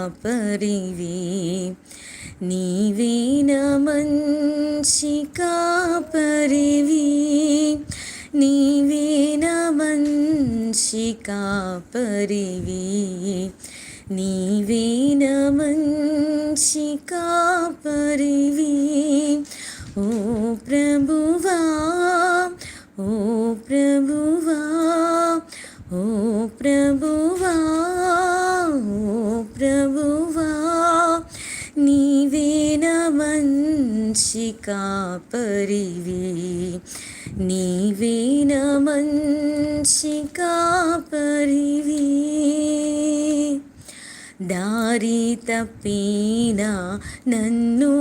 కాపరివి, నీవేన మంచి కాపరివి, నీవేన మంచి కాపరివి, నీవేన మంచి కాపరివి. ఓ ప్రభువా, ఓ ప్రభువా, ఓ ప్రభువా, ఓ ప్రభువా, నీవేన మంచి కాపరివి, నీవేన మంచి కాపరివి. దారి తప్పిన నన్ను